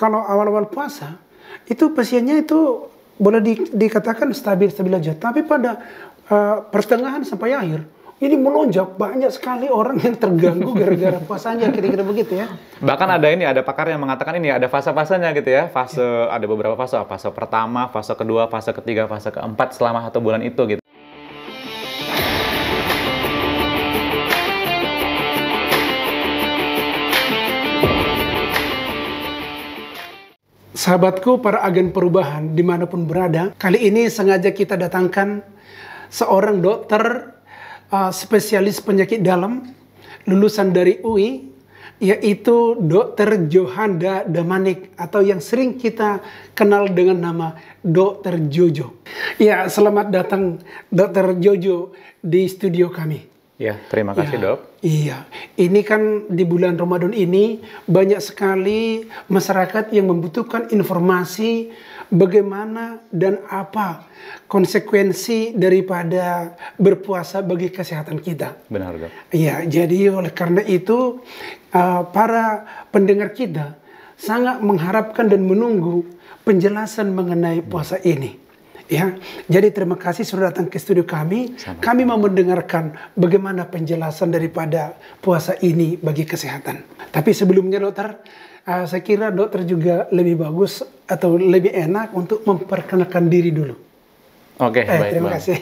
kalau awal-awal puasa, itu pasiennya itu boleh dikatakan stabil-stabil aja. Tapi pada pertengahan sampai akhir, ini melonjak, banyak sekali orang yang terganggu gara-gara puasanya, kira-kira begitu ya. Bahkan ada pakar yang mengatakan ini ada fase-fasenya gitu ya. Ada beberapa fase, fase pertama, fase kedua, fase ketiga, fase keempat selama 1 bulan itu gitu. Sahabatku, para agen perubahan dimanapun berada, kali ini sengaja kita datangkan seorang dokter spesialis penyakit dalam, lulusan dari UI, yaitu Dr. Johanda Damanik, atau yang sering kita kenal dengan nama Dr. Jojo. Ya, selamat datang Dr. Jojo di studio kami. Ya, terima kasih dok. Iya, ini kan di bulan Ramadan ini banyak sekali masyarakat yang membutuhkan informasi bagaimana dan apa konsekuensi daripada berpuasa bagi kesehatan kita. Benar dok. Iya, jadi oleh karena itu para pendengar kita sangat mengharapkan dan menunggu penjelasan mengenai puasa ini. Ya, jadi terima kasih sudah datang ke studio kami. Kami mau mendengarkan bagaimana penjelasan daripada puasa ini bagi kesehatan. Tapi sebelumnya dokter, saya kira dokter juga lebih bagus atau lebih enak untuk memperkenalkan diri dulu. Oke, baik terima bang. kasih.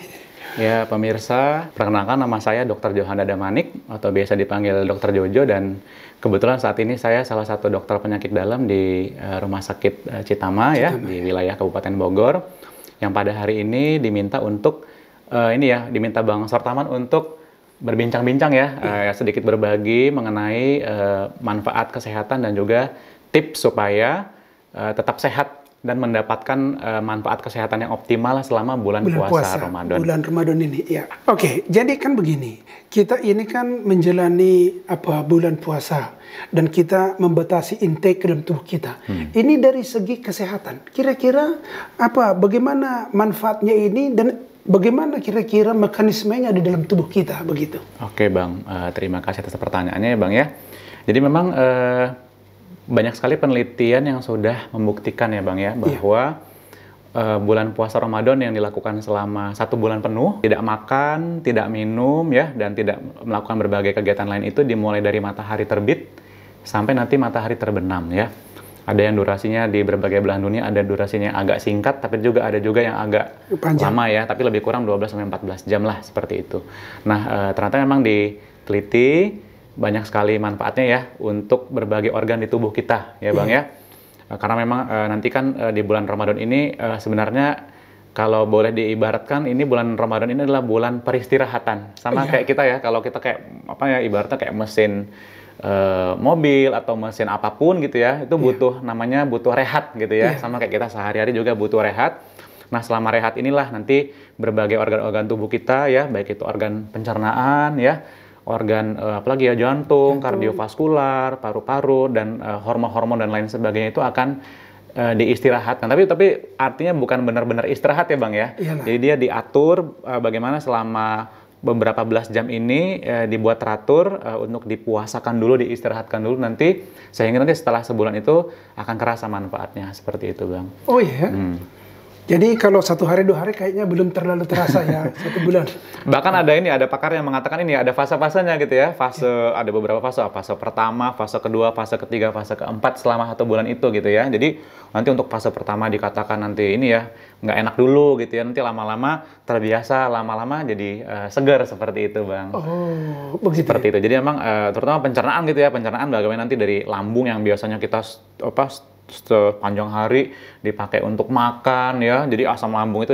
Ya pemirsa, perkenalkan nama saya Dr. Johanda Damanik atau biasa dipanggil Dr. Jojo, dan kebetulan saat ini saya salah satu dokter penyakit dalam di Rumah Sakit Citama ya di wilayah Kabupaten Bogor. Yang pada hari ini diminta untuk diminta Bang Sortaman untuk berbincang-bincang ya, sedikit berbagi mengenai manfaat kesehatan dan juga tips supaya tetap sehat dan mendapatkan manfaat kesehatan yang optimal selama bulan puasa Ramadan. Bulan Ramadan ini, ya. Oke, jadi kan begini, kita ini kan menjalani bulan puasa dan kita membatasi intake dalam tubuh kita. Ini dari segi kesehatan. Kira-kira bagaimana manfaatnya ini dan bagaimana kira-kira mekanismenya di dalam tubuh kita begitu? Oke bang, terima kasih atas pertanyaannya ya bang ya. Jadi memang banyak sekali penelitian yang sudah membuktikan ya bang ya bahwa bulan puasa Ramadan yang dilakukan selama 1 bulan penuh, tidak makan, tidak minum ya, dan tidak melakukan berbagai kegiatan lain itu dimulai dari matahari terbit sampai nanti matahari terbenam ya. Ada yang durasinya di berbagai belahan dunia, ada durasinya yang agak singkat, tapi ada juga yang agak panjang, lama ya, tapi lebih kurang 12-14 jam lah seperti itu. Nah ternyata memang diteliti banyak sekali manfaatnya ya untuk berbagai organ di tubuh kita ya bang ya. Karena memang nanti kan di bulan Ramadan ini sebenarnya kalau boleh diibaratkan ini bulan Ramadan ini adalah bulan peristirahatan. Sama kayak kita ya, kalau kita kayak ibaratnya kayak mesin mobil atau mesin apapun gitu ya, itu butuh namanya butuh rehat gitu ya. Sama kayak kita sehari-hari juga butuh rehat. Nah selama rehat inilah nanti berbagai organ-organ tubuh kita ya, baik itu organ pencernaan ya, organ apalagi ya, jantung, kardiovaskular, paru-paru, dan hormon-hormon dan lain sebagainya itu akan diistirahatkan. Tapi artinya bukan benar-benar istirahat ya bang ya. Jadi dia diatur bagaimana selama beberapa belas jam ini dibuat teratur untuk dipuasakan dulu, diistirahatkan dulu nanti, sehingga nanti setelah sebulan itu akan kerasa manfaatnya seperti itu bang. Oh iya. Jadi kalau 1 hari 2 hari kayaknya belum terlalu terasa ya, 1 bulan. Bahkan ada pakar yang mengatakan ini ada fase-fasenya gitu ya. Ada beberapa fase, fase pertama, fase kedua, fase ketiga, fase keempat selama 1 bulan itu gitu ya. Jadi nanti untuk fase pertama dikatakan nanti ini ya nggak enak dulu gitu ya. Nanti lama-lama terbiasa, lama-lama jadi segar seperti itu bang. Oh, begitu. Seperti itu. Jadi memang terutama pencernaan gitu ya. Pencernaan bagaimana nanti dari lambung yang biasanya kita sepanjang hari dipakai untuk makan ya, jadi asam lambung itu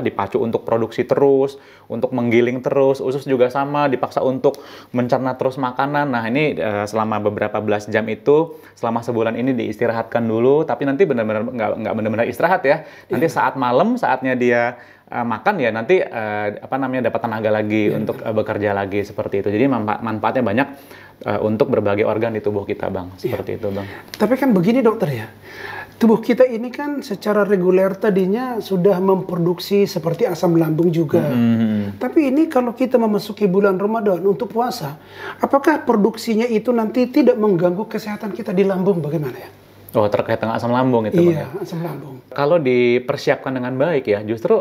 dipacu untuk produksi terus, untuk menggiling terus, usus juga sama dipaksa untuk mencerna terus makanan. Nah ini selama beberapa belas jam itu selama sebulan ini diistirahatkan dulu, tapi nanti benar-benar nggak benar-benar istirahat ya. Nanti saat malam saatnya dia makan ya nanti dapat tenaga lagi untuk bekerja lagi seperti itu. Jadi manfaatnya banyak untuk berbagai organ di tubuh kita bang, seperti itu bang. Tapi kan begini dokter ya, tubuh kita ini kan secara reguler tadinya sudah memproduksi seperti asam lambung juga. Tapi ini kalau kita memasuki bulan Ramadan untuk puasa, apakah produksinya itu nanti tidak mengganggu kesehatan kita di lambung, bagaimana ya? Oh, terkait dengan asam lambung itu, Bang, Iya, ya? asam lambung. Kalau dipersiapkan dengan baik ya, justru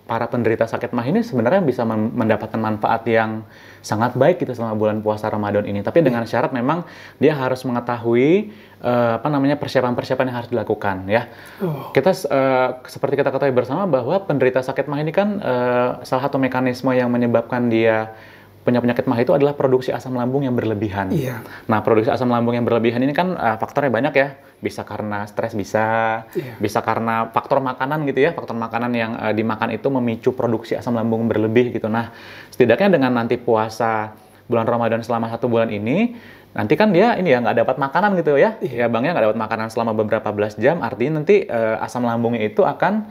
para penderita sakit mah ini sebenarnya bisa mendapatkan manfaat yang sangat baik gitu selama bulan puasa Ramadan ini. Tapi dengan syarat memang dia harus mengetahui persiapan-persiapan yang harus dilakukan ya. Kita seperti kita ketahui bersama bahwa penderita sakit mah ini kan salah satu mekanisme yang menyebabkan dia punya penyakit mah itu adalah produksi asam lambung yang berlebihan. Iya. Nah, produksi asam lambung yang berlebihan ini kan faktornya banyak ya. Bisa karena stres, bisa karena faktor makanan gitu ya. Faktor makanan yang dimakan itu memicu produksi asam lambung berlebih gitu. Nah, setidaknya dengan nanti puasa bulan Ramadan selama 1 bulan ini, nanti kan dia ini ya nggak dapat makanan gitu ya. Ya Bang ya, nggak dapat makanan selama beberapa belas jam. Artinya nanti asam lambungnya itu akan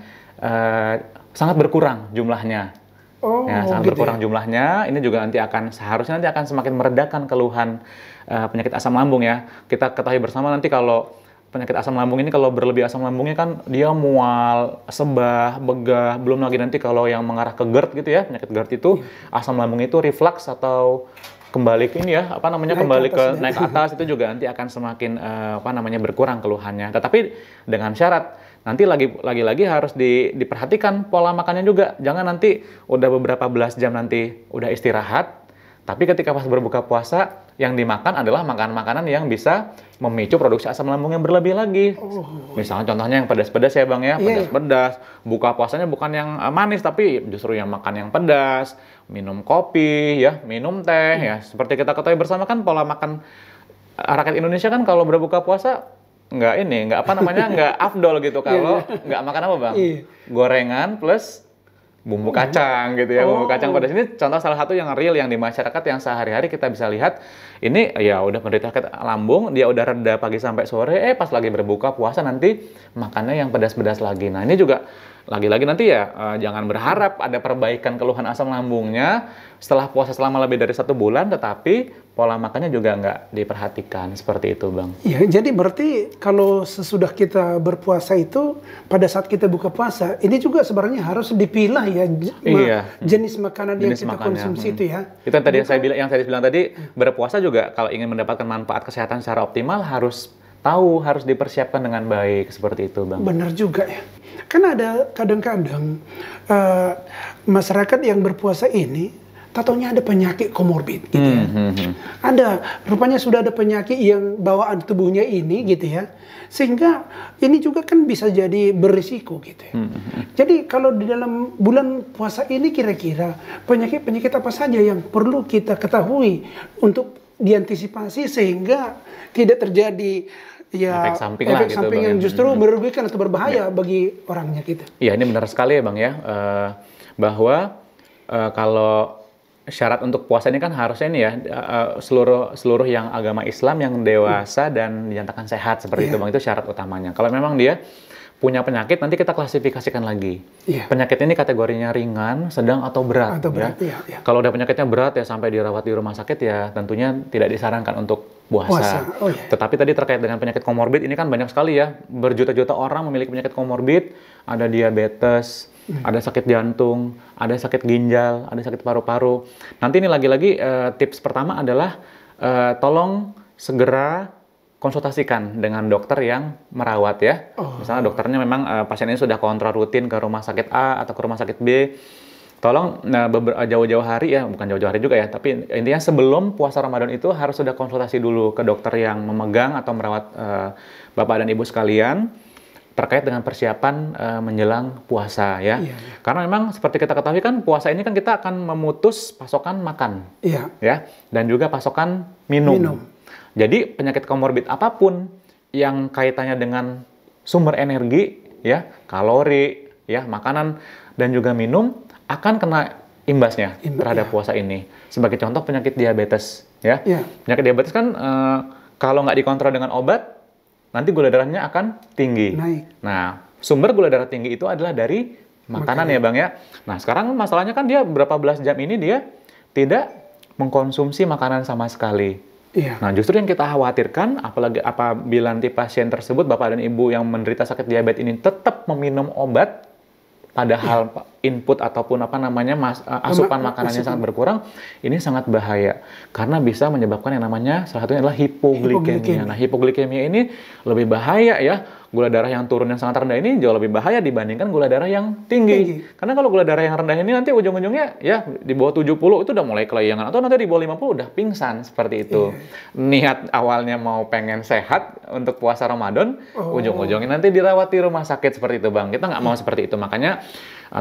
sangat berkurang jumlahnya. Ya, sangat gitu berkurang jumlahnya. Ini juga seharusnya nanti akan semakin meredakan keluhan penyakit asam lambung ya. Kita ketahui bersama nanti kalau penyakit asam lambung ini kalau berlebih asam lambungnya kan dia mual, sebah, begah. Belum lagi nanti kalau yang mengarah ke GERD gitu ya, penyakit GERD itu asam lambung itu reflux atau kembali ke ini ya, naik ke atas itu juga nanti akan semakin berkurang keluhannya. Tetapi dengan syarat nanti lagi-lagi harus diperhatikan pola makannya juga. Jangan nanti udah beberapa belas jam nanti udah istirahat, tapi ketika pas berbuka puasa yang dimakan adalah makanan-makanan yang bisa memicu produksi asam lambung yang berlebih lagi. Misalnya contohnya yang pedas-pedas ya Bang ya, pedas-pedas. Buka puasanya bukan yang manis tapi justru yang makan yang pedas, minum kopi ya, minum teh ya. Seperti kita ketahui bersama kan pola makan rakyat Indonesia kan kalau berbuka puasa nggak afdol gitu kalau nggak makan apa Bang? Gorengan plus bumbu kacang gitu ya, bumbu kacang pedas ini contoh salah satu yang real yang di masyarakat yang sehari-hari kita bisa lihat ini ya udah penderita sakit lambung, dia udah reda pagi sampai sore, pas lagi berbuka puasa nanti makannya yang pedas-pedas lagi. Nah ini juga lagi-lagi nanti ya jangan berharap ada perbaikan keluhan asam lambungnya setelah puasa selama lebih dari 1 bulan, tetapi pola makannya juga nggak diperhatikan seperti itu Bang. Ya, jadi berarti kalau sesudah kita berpuasa itu pada saat kita buka puasa ini juga sebenarnya harus dipilah ya jenis makanan yang kita konsumsi itu ya. Itu tadi yang saya bilang tadi, berpuasa juga kalau ingin mendapatkan manfaat kesehatan secara optimal harus dipersiapkan dengan baik seperti itu Bang. Benar juga ya. Kan ada kadang-kadang masyarakat yang berpuasa ini tatonya ada penyakit komorbid gitu ya. Ada, rupanya sudah ada penyakit yang bawaan tubuhnya ini gitu ya. Sehingga ini juga kan bisa jadi berisiko gitu ya. Jadi kalau di dalam bulan puasa ini kira-kira penyakit-penyakit apa saja yang perlu kita ketahui untuk diantisipasi sehingga tidak terjadi efek samping yang justru merugikan atau berbahaya bagi orangnya kita. Iya, ini benar sekali ya Bang ya, bahwa kalau syarat untuk puasa ini kan harusnya ini ya seluruh yang agama Islam yang dewasa dan dinyatakan sehat seperti itu Bang, itu syarat utamanya. Kalau memang dia punya penyakit nanti kita klasifikasikan lagi. Penyakit ini kategorinya ringan, sedang atau berat. Kalau udah penyakitnya berat ya sampai dirawat di rumah sakit ya tentunya tidak disarankan untuk puasa. Tetapi tadi terkait dengan penyakit komorbid ini kan banyak sekali ya, berjuta-juta orang memiliki penyakit komorbid, ada diabetes, ada sakit jantung, ada sakit ginjal, ada sakit paru-paru. Nanti ini lagi-lagi tips pertama adalah tolong segera konsultasikan dengan dokter yang merawat ya. Misalnya dokternya memang pasien ini sudah kontrol rutin ke rumah sakit A atau ke rumah sakit B. Tolong jauh-jauh hari ya, bukan jauh-jauh hari juga ya, tapi intinya sebelum puasa Ramadan itu harus sudah konsultasi dulu ke dokter yang memegang atau merawat Bapak dan Ibu sekalian terkait dengan persiapan menjelang puasa ya. Karena memang seperti kita ketahui kan puasa ini kan kita akan memutus pasokan makan ya, dan juga pasokan minum. Jadi penyakit komorbid apapun yang kaitannya dengan sumber energi ya, kalori ya, makanan dan juga minum akan kena imbasnya terhadap puasa ini. Sebagai contoh penyakit diabetes ya. Penyakit diabetes kan kalau nggak dikontrol dengan obat nanti gula darahnya akan tinggi. Nah, sumber gula darah tinggi itu adalah dari makanan ya Bang ya. Nah, sekarang masalahnya kan dia berapa belas jam ini dia tidak mengkonsumsi makanan sama sekali. Nah, justru yang kita khawatirkan, apalagi apabila nanti pasien tersebut, Bapak dan Ibu yang menderita sakit diabetes ini tetap meminum obat, padahal input ataupun apa namanya asupan makanannya sangat berkurang, ini sangat bahaya karena bisa menyebabkan yang namanya salah satunya adalah hipoglikemia. Nah, hipoglikemia ini lebih bahaya ya. Gula darah yang turun yang sangat rendah ini jauh lebih bahaya dibandingkan gula darah yang tinggi. Karena kalau gula darah yang rendah ini nanti ujung-ujungnya ya di bawah 70 itu udah mulai kelayangan atau nanti di bawah 50 udah pingsan seperti itu. Niat awalnya mau pengen sehat untuk puasa Ramadan, ujung-ujungnya nanti dirawat di rumah sakit seperti itu, Bang. Kita nggak mau seperti itu. Makanya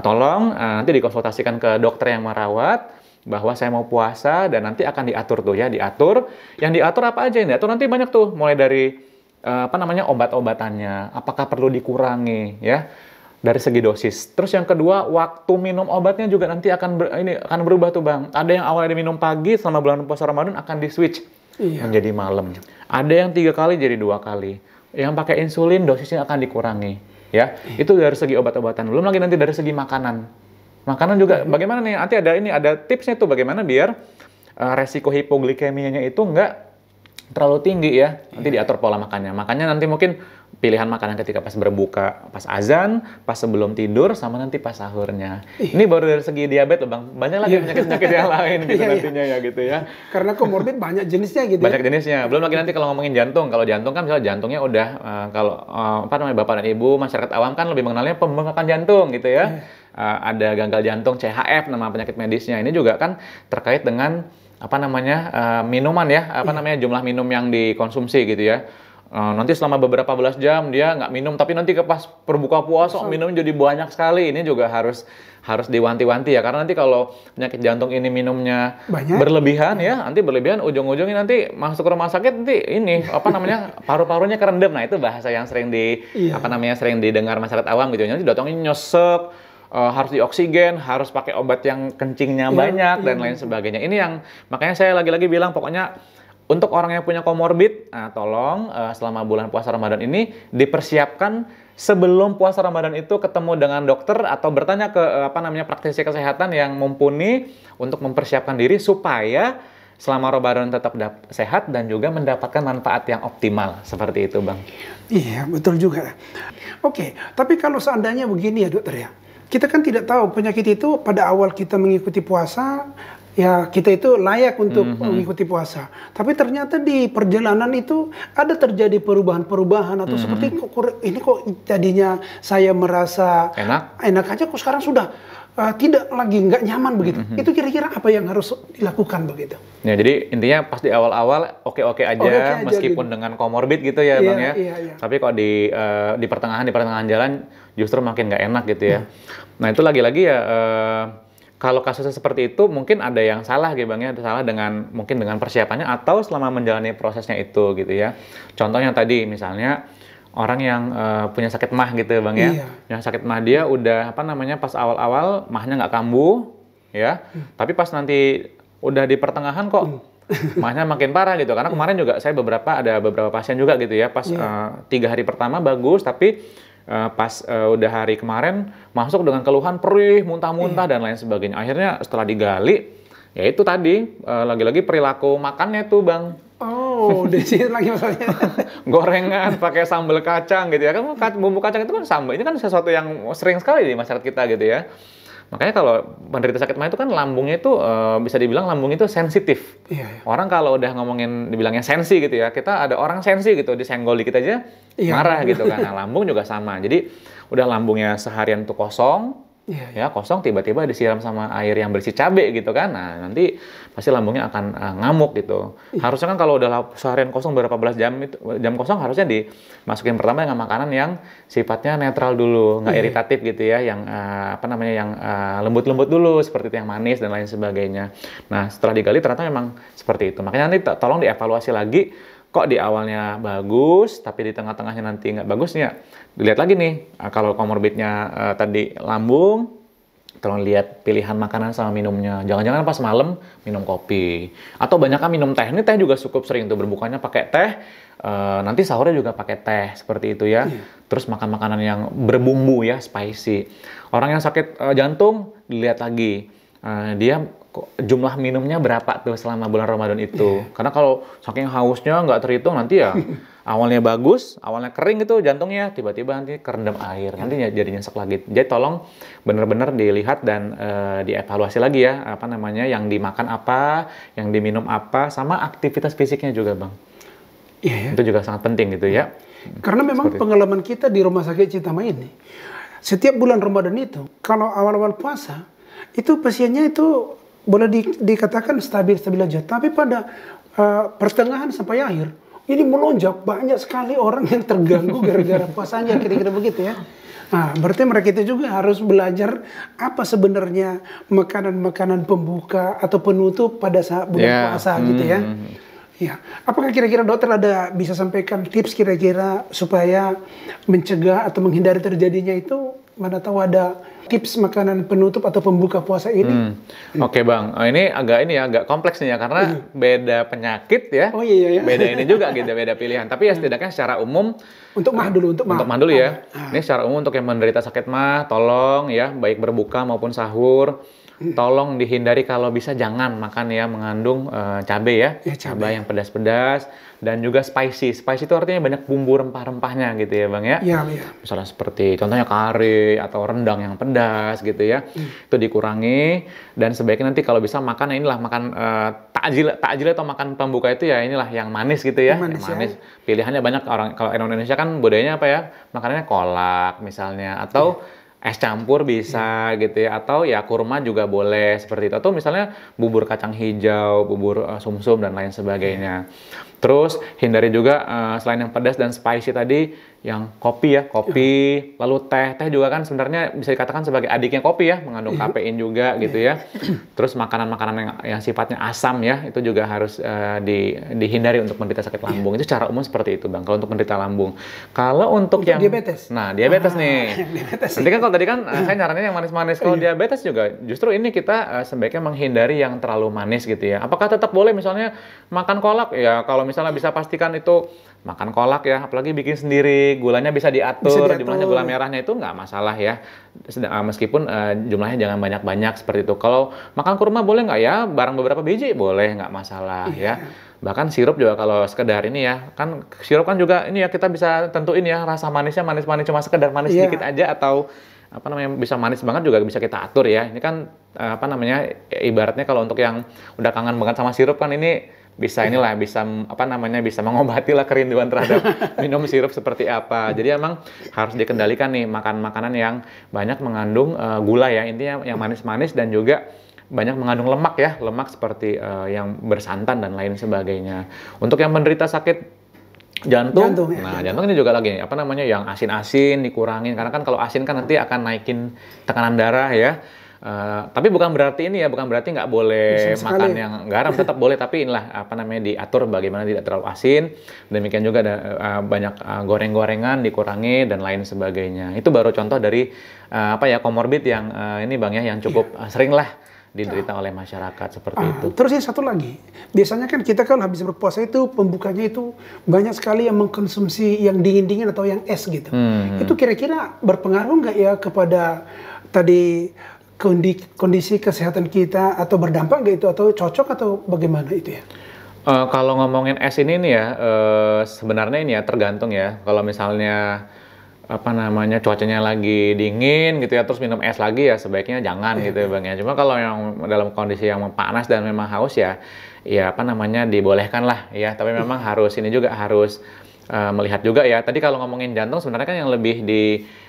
tolong nanti dikonsultasikan ke dokter yang merawat bahwa saya mau puasa dan nanti akan diatur tuh ya, diatur. Yang diatur apa aja? Yang diatur nanti banyak tuh, mulai dari obat-obatannya, apakah perlu dikurangi ya dari segi dosis. Terus yang kedua, waktu minum obatnya juga nanti akan berubah tuh, Bang. Ada yang awalnya diminum pagi selama bulan puasa Ramadan akan di-switch menjadi malam. Ada yang 3 kali jadi 2 kali. Yang pakai insulin dosisnya akan dikurangi ya. Itu dari segi obat-obatan. Belum lagi nanti dari segi makanan. Makanan juga bagaimana nih? Nanti ada tipsnya tuh bagaimana biar resiko hipoglikemianya itu enggak terlalu tinggi ya, nanti diatur pola makannya. Makanya nanti mungkin pilihan makanan ketika pas berbuka, pas azan, pas sebelum tidur, sama nanti pas sahurnya. Ini baru dari segi diabetes loh, Bang. Banyak lagi penyakit-penyakit yang lain gitu nantinya ya gitu ya. Karena komorbid banyak jenisnya gitu. Banyak jenisnya. Belum lagi nanti kalau ngomongin jantung. Kalau jantung kan misalnya jantungnya udah Bapak dan Ibu masyarakat awam kan lebih mengenalnya pembengkakan jantung gitu ya. Ada gagal jantung, CHF nama penyakit medisnya. Ini juga kan terkait dengan minuman ya, jumlah minum yang dikonsumsi gitu ya. Nanti selama beberapa belas jam dia nggak minum, tapi nanti pas berbuka puasa minumnya jadi banyak sekali. Ini juga harus diwanti-wanti ya, karena nanti kalau penyakit jantung ini minumnya berlebihan ya, nanti berlebihan ujung-ujungnya nanti masuk ke rumah sakit nanti paru-parunya kerendam. Nah, itu bahasa yang sering sering didengar masyarakat awam gitu. Nanti datangnya nyesek, harus dioksigen, harus pakai obat yang kencingnya banyak dan lain sebagainya. Ini yang makanya saya lagi-lagi bilang pokoknya untuk orang yang punya komorbid, tolong selama bulan puasa Ramadan ini dipersiapkan sebelum puasa Ramadan itu ketemu dengan dokter atau bertanya ke praktisi kesehatan yang mumpuni untuk mempersiapkan diri supaya selama Ramadan tetap sehat dan juga mendapatkan manfaat yang optimal seperti itu, Bang. Iya, betul juga. Oke, tapi kalau seandainya begini ya, dokter ya. Kita kan tidak tahu penyakit itu pada awal kita mengikuti puasa, ya kita itu layak untuk mengikuti puasa. Tapi ternyata di perjalanan itu ada terjadi perubahan-perubahan atau seperti ini kok jadinya saya merasa enak aja kok sekarang sudah tidak lagi nggak nyaman begitu. Itu kira-kira apa yang harus dilakukan begitu? Ya, jadi intinya pas di awal-awal oke-oke aja meskipun gitu, dengan komorbid gitu ya, Bang ya. Tapi kok di pertengahan jalan justru makin nggak enak gitu ya. Nah, itu lagi-lagi ya kalau kasusnya seperti itu mungkin ada yang salah gitu, Bang ya. Ada salah mungkin dengan persiapannya atau selama menjalani prosesnya itu gitu ya. Contohnya tadi misalnya orang yang punya sakit mah gitu, Bang ya. Yang sakit mah dia udah pas awal-awal mahnya nggak kambuh ya. Tapi pas nanti udah di pertengahan kok mahnya makin parah gitu. Karena kemarin juga saya ada beberapa pasien juga gitu ya. Pas 3 hari pertama bagus, tapi pas udah hari kemarin masuk dengan keluhan perih, muntah-muntah dan lain sebagainya. Akhirnya setelah digali, ya itu tadi lagi-lagi perilaku makannya tuh, Bang. Di sini lagi masalahnya. Gorengan pakai sambal kacang gitu ya. Kan bumbu kacang itu kan sambal. Ini kan sesuatu yang sering sekali di masyarakat kita gitu ya. Makanya kalau penderita sakit mah itu kan lambungnya itu bisa dibilang lambung itu sensitif. Orang kalau udah ngomongin dibilangnya sensi gitu ya. Kita ada orang sensi gitu, disenggol dikit aja marah gitu kan. Nah, lambung juga sama. Jadi udah lambungnya seharian tuh kosong. Kosong tiba-tiba disiram sama air yang berisi cabai gitu kan. Nah, nanti pasti lambungnya akan ngamuk gitu. Harusnya kan kalau udah seharian kosong berapa belas jam kosong harusnya dimasukin pertama dengan makanan yang sifatnya netral dulu, nggak iritatif gitu ya, yang yang lembut-lembut dulu seperti itu, yang manis dan lain sebagainya. Nah, setelah digali ternyata memang seperti itu. Makanya nanti tolong dievaluasi lagi. Kok di awalnya bagus, tapi di tengah-tengahnya nanti nggak bagusnya. Dilihat lagi nih, kalau komorbidnya tadi lambung, tolong lihat pilihan makanan sama minumnya. Jangan-jangan pas malam minum kopi. Atau banyaknya minum teh. Ini teh juga cukup sering tuh, berbukanya pakai teh, nanti sahurnya juga pakai teh, seperti itu ya. Terus makan makanan yang berbumbu ya, spicy. Orang yang sakit jantung, dilihat lagi. Dia jumlah minumnya berapa tuh selama bulan Ramadan itu. Karena kalau saking hausnya nggak terhitung nanti ya awalnya bagus, awalnya kering gitu jantungnya, tiba-tiba nanti kerendam air, nanti jadi nyesek lagi. Jadi tolong benar-benar dilihat dan dievaluasi lagi ya, apa namanya, yang dimakan apa, yang diminum apa, sama aktivitas fisiknya juga, Bang. Iya ya. Itu juga sangat penting gitu ya. Karena memang pengalaman kita di Rumah Sakit Citama ini, setiap bulan Ramadan itu, kalau awal-awal puasa, itu pasiennya itu boleh dikatakan stabil-stabil aja. Tapi pada pertengahan sampai akhir, ini melonjak, banyak sekali orang yang terganggu gara-gara puasanya, kira-kira begitu ya. Nah, berarti mereka itu juga harus belajar apa sebenarnya makanan-makanan pembuka atau penutup pada saat bulan puasa gitu ya. Ya, apakah kira-kira dokter ada bisa sampaikan tips kira-kira supaya mencegah atau menghindari terjadinya itu? Mana tahu ada tips makanan penutup atau pembuka puasa ini? Oke, Bang, ini agak kompleks nih ya karena beda penyakit ya. Oh iya. Beda ini juga gitu, beda pilihan. Tapi ya setidaknya secara umum untuk mah dulu. Untuk mah dulu ya. Ini secara umum untuk yang menderita sakit mah, tolong ya, baik berbuka maupun sahur. Tolong dihindari kalau bisa jangan makan ya mengandung cabai ya, cabai yang pedas-pedas dan juga spicy. Spicy itu artinya banyak bumbu rempah-rempahnya gitu ya, Bang ya. Iya. Misalnya seperti contohnya kari atau rendang yang pedas gitu ya. Itu dikurangi dan sebaiknya nanti kalau bisa makan inilah makan takjil atau makan pembuka itu ya inilah yang manis gitu ya. Yang manis. Pilihannya banyak orang kalau Indonesia kan budayanya apa ya? Makanannya kolak misalnya atau es campur bisa gitu ya, atau ya kurma juga boleh seperti itu, atau misalnya bubur kacang hijau, bubur sumsum dan lain sebagainya. Terus hindari juga selain yang pedas dan spicy tadi, yang kopi ya, lalu teh juga kan sebenarnya bisa dikatakan sebagai adiknya kopi ya, mengandung kafein juga gitu ya. Terus makanan-makanan yang sifatnya asam ya, itu juga harus dihindari untuk menderita sakit lambung. Itu secara umum seperti itu, Bang, kalau untuk menderita lambung. Kalau untuk yang diabetes? Nah, diabetes nih. Nanti kan kalau tadi kan saya nyaranin yang manis-manis. Kalau diabetes juga justru ini kita sebaiknya menghindari yang terlalu manis gitu ya. Apakah tetap boleh misalnya makan kolak? Ya kalau misalnya bisa pastikan itu makan kolak ya, apalagi bikin sendiri, gulanya bisa diatur. Jumlahnya gula merahnya itu nggak masalah ya. Meskipun jumlahnya jangan banyak-banyak seperti itu. Kalau makan kurma boleh nggak ya? Barang beberapa biji boleh, nggak masalah ya. Bahkan sirup juga kalau sekedar ini ya, kan sirup kan juga ini ya kita bisa tentuin ya rasa manisnya manis-manis cuma sekedar manis sedikit aja atau apa namanya bisa manis banget juga bisa kita atur ya. Ini kan apa namanya ibaratnya kalau untuk yang udah kangen banget sama sirup kan ini bisa inilah bisa apa namanya bisa mengobati lah kerinduan terhadap minum sirup seperti apa. Jadi emang harus dikendalikan nih makan makanan yang banyak mengandung gula ya, intinya yang manis-manis dan juga banyak mengandung lemak ya, lemak seperti yang bersantan dan lain sebagainya. Untuk yang menderita sakit jantung ini juga lagi apa namanya yang asin-asin dikurangin karena kan kalau asin kan nanti akan naikin tekanan darah ya. Tapi bukan berarti nggak boleh makan yang garam, tetap boleh, tapi inilah apa namanya diatur bagaimana tidak terlalu asin. Demikian juga ada banyak goreng-gorengan dikurangi dan lain sebagainya. Itu baru contoh dari komorbid yang ini Bang ya yang cukup sering lah diderita oleh masyarakat seperti itu. Terus yang satu lagi, biasanya kan kita kan habis berpuasa itu pembukanya itu banyak sekali yang mengkonsumsi yang dingin-dingin atau yang es gitu. Itu kira-kira berpengaruh nggak ya kepada tadi kondisi kesehatan kita atau berdampak nggak itu atau cocok atau bagaimana itu ya? Kalau ngomongin es ini nih ya sebenarnya ini ya tergantung ya. Kalau misalnya apa namanya cuacanya lagi dingin gitu ya terus minum es lagi ya sebaiknya jangan gitu ya Bang ya. Cuma kalau yang dalam kondisi yang panas dan memang haus ya apa namanya dibolehkan lah ya. Tapi memang harus melihat juga ya. Tadi kalau ngomongin jantung sebenarnya kan yang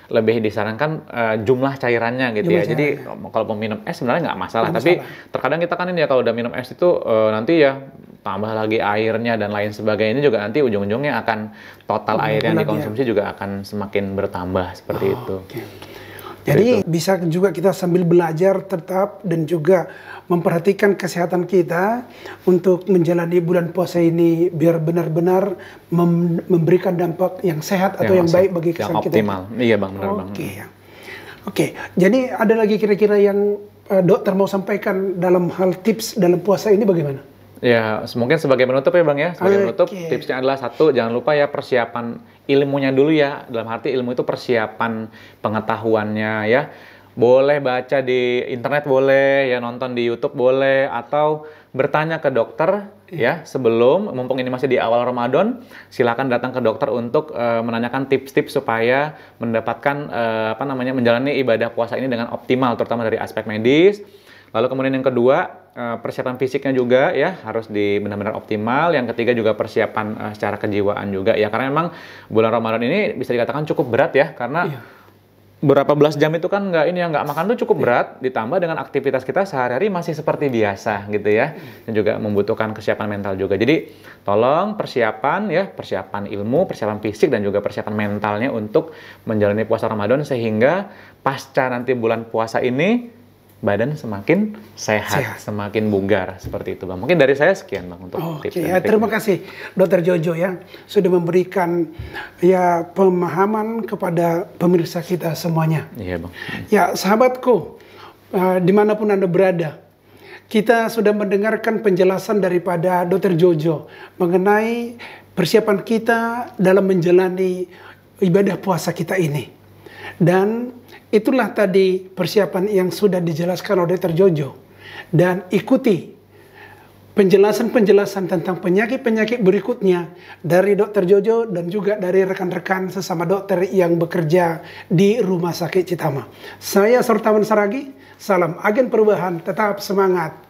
lebih disarankan jumlah cairannya gitu ya. Jadi kalau mau minum es sebenarnya nggak masalah. Tapi terkadang kita kan ini ya kalau udah minum es itu nanti ya tambah lagi airnya dan lain sebagainya, ini juga nanti ujung-ujungnya akan total air yang dikonsumsi juga akan semakin bertambah seperti itu. Jadi bisa juga kita sambil belajar tetap dan juga memperhatikan kesehatan kita untuk menjalani bulan puasa ini biar benar-benar memberikan dampak yang sehat atau yang baik bagi kesehatan kita. Yang optimal. Iya Bang, benar Bang. Oke. Jadi ada lagi kira-kira yang dokter mau sampaikan dalam hal tips dalam puasa ini bagaimana? Ya, mungkin sebagai penutup ya Bang ya. Sebagai penutup, tipsnya adalah satu, jangan lupa ya persiapan ilmunya dulu ya. Dalam arti ilmu itu persiapan pengetahuannya ya. boleh baca di internet, boleh ya, nonton di YouTube boleh, atau bertanya ke dokter ya sebelum, mumpung ini masih di awal Ramadan, silakan datang ke dokter untuk menanyakan tips-tips supaya mendapatkan menjalani ibadah puasa ini dengan optimal, terutama dari aspek medis. Lalu kemudian yang kedua, persiapan fisiknya juga ya harus benar-benar optimal. Yang ketiga juga persiapan secara kejiwaan juga ya, karena memang bulan Ramadan ini bisa dikatakan cukup berat ya, karena berapa belas jam itu kan nggak makan tuh cukup berat, ditambah dengan aktivitas kita sehari-hari masih seperti biasa gitu ya, dan juga membutuhkan kesiapan mental juga. Jadi tolong persiapan ilmu, persiapan fisik, dan juga persiapan mentalnya untuk menjalani puasa Ramadan, sehingga pasca nanti bulan puasa ini badan semakin sehat, semakin bugar, seperti itu Bang. Mungkin dari saya sekian Bang untuk tips dan trik. Terima kasih Dr. Jojo ya, sudah memberikan ya pemahaman kepada pemirsa kita semuanya. Iya Bang. Ya sahabatku, dimanapun Anda berada, kita sudah mendengarkan penjelasan daripada Dr. Jojo mengenai persiapan kita dalam menjalani ibadah puasa kita ini. Dan itulah tadi persiapan yang sudah dijelaskan oleh Dr. Jojo. Dan ikuti penjelasan-penjelasan tentang penyakit-penyakit berikutnya dari Dr. Jojo dan juga dari rekan-rekan sesama dokter yang bekerja di Rumah Sakit Citama. Saya Surtawan Saragi, salam agen perubahan, tetap semangat.